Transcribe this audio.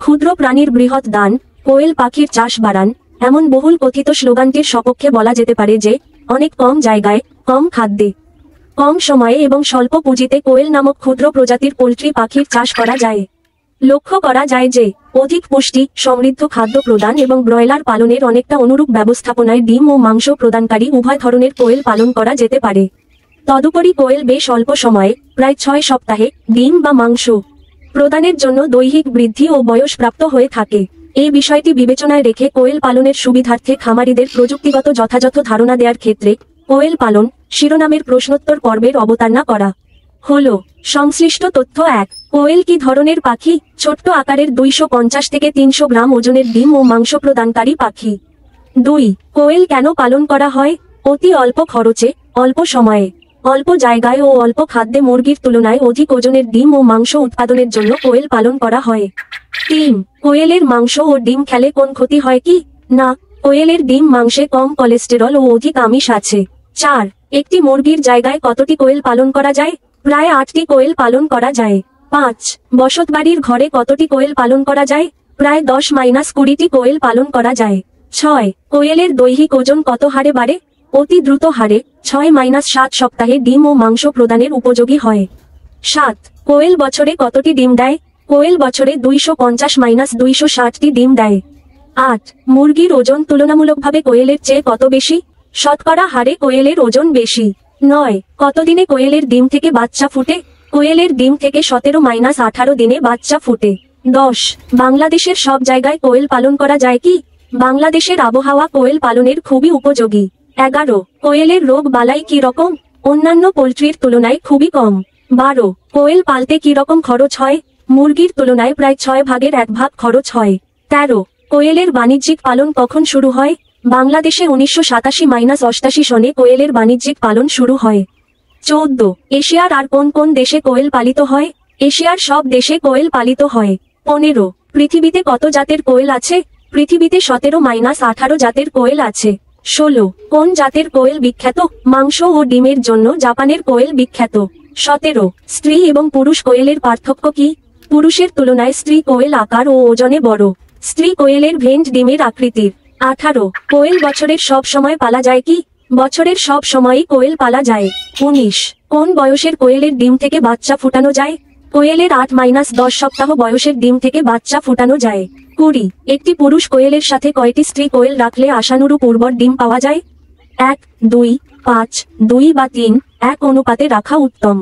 ক্ষুদ্র প্রাণীর বৃহৎ দান, কোয়েল পাখির চাষ বাড়ান, এমন বহুল কথিত স্লোগানটির সপক্ষে বলা যেতে পারে যে অনেক কম জায়গায়, কম খাদ্যে, কম সময়ে এবং স্বল্প পুঁজিতে কোয়েল নামক ক্ষুদ্র প্রজাতির পোল্ট্রি পাখির চাষ করা যায়। লক্ষ্য করা যায় যে অধিক পুষ্টি, সমৃদ্ধ খাদ্য প্রদান এবং ব্রয়লার পালনের অনেকটা অনুরূপ ব্যবস্থাপনায় ডিম ও মাংস প্রদানকারী উভয় ধরনের কোয়েল পালন করা যেতে পারে। তদুপরি কোয়েল বেশ অল্প সময়ে, প্রায় 6 সপ্তাহে, ডিম বা মাংস প্রদানের জন্য দৈহিক বৃদ্ধি ও বয়সপ্রাপ্ত হয়ে থাকে। এই বিষয়টি বিবেচনায় রেখে কোয়েল পালনের সুবিধার্থে খামারিদের প্রযুক্তিগত যথাযথ ধারণা দেওয়ার ক্ষেত্রে কোয়েল পালন শিরোনামের প্রশ্নোত্তর পর্বের অবতারণা করা হলো। সংশ্লিষ্ট তথ্য: 1. কোয়েল কি ধরনের পাখি? ছোট্ট আকারের 250 থেকে 300 গ্রাম ওজনের ডিম ও মাংস প্রদানকারী পাখি। 2. কোয়েল কেন পালন করা হয়? অতি অল্প খরচে, অল্প সময়ে, অল্প জায়গায় ও অল্প খাদ্যে মুরগির তুলনায় অধিক ওজনের ডিম ও মাংস উৎপাদনের জন্য কোয়েল পালন করা হয়। 3. কোয়েলের মাংস ও ডিম খেলে কোন ক্ষতি হয় কি? না, কোয়েলের ডিম মাংসে কম কোলেস্টেরল ও অধিক আমিষ আছে। 4. একটি মুরগির জায়গায় কতটি কোয়েল পালন করা যায়? প্রায় 8টি কোয়েল পালন করা যায়। 5. বসতবাড়ির ঘরে কতটি কোয়েল পালন করা যায়? প্রায় 10-20টি কোয়েল পালন করা যায়। 6. কোয়েলের দৈহিক ওজন কত হারে বাড়ে? অতি দ্রুত হারে, 6-7 সপ্তাহে ডিম ও মাংস প্রদানের উপযোগী হয়। 7. কোয়েল বছরে কতটি ডিম দেয়? কোয়েল বছরে 250-260টি ডিম দেয়। 8. মুরগির ওজন তুলনামূলকভাবে কোয়েলের চেয়ে কত বেশি? শতকরা হারে কোয়েলের ওজন বেশি। 9. কতদিনে কোয়েলের ডিম থেকে বাচ্চা ফুটে? কোয়েলের ডিম থেকে 17-18 দিনে বাচ্চা ফুটে। 10. বাংলাদেশের সব জায়গায় কোয়েল পালন করা যায় কি? বাংলাদেশের আবহাওয়া কোয়েল পালনের খুবই উপযোগী। 11. কোয়েলের রোগ বালাই কি রকম? অন্যান্য পোল্ট্রির তুলনায় খুবই কম। 12. কোয়েল পালতে কি রকম খরচ হয়? মুরগির তুলনায় প্রায় 6 ভাগের 1 ভাগ খরচ হয়। 13. কোয়েলের বাণিজ্যিক পালন কখন শুরু হয়? বাংলাদেশে 1987-88 সনে কোয়েলের বাণিজ্যিক পালন শুরু হয়। 14. এশিয়ার আর কোন কোন দেশে কোয়েল পালিত হয়? এশিয়ার সব দেশে কোয়েল পালিত হয়। 15. পৃথিবীতে কত জাতের কোয়েল আছে? পৃথিবীতে 17-18 জাতের কোয়েল আছে। 16. কোন জাতের কোয়েল বিখ্যাত? মাংস ও ডিমের জন্য জাপানের কোয়েল বিখ্যাত। 17. স্ত্রী এবং পুরুষ কোয়েলের পার্থক্য কি? পুরুষের তুলনায় স্ত্রী কোয়েল আকার ও ওজনে বড়। স্ত্রী কোয়েলের ভেন্ট ডিমের আকৃতির। 18. কোয়েল বছরের সব সময় পালা যায় কি? বছরের সব সময়ই কোয়েল পালা যায়। 19. কোন বয়সের কোয়েলের ডিম থেকে বাচ্চা ফুটানো যায়? কোয়েলের 8-10 সপ্তাহ বয়সের ডিম থেকে বাচ্চা ফুটানো যায়। 20. একটি পুরুষ কোয়েলের সাথে কয়টি স্ত্রী কোয়েল রাখলে আশানুরূপ উর্বর ডিম পাওয়া যায়? 1, 2, 5, 2 বা 3, 1 অনুপাতে রাখা উত্তম।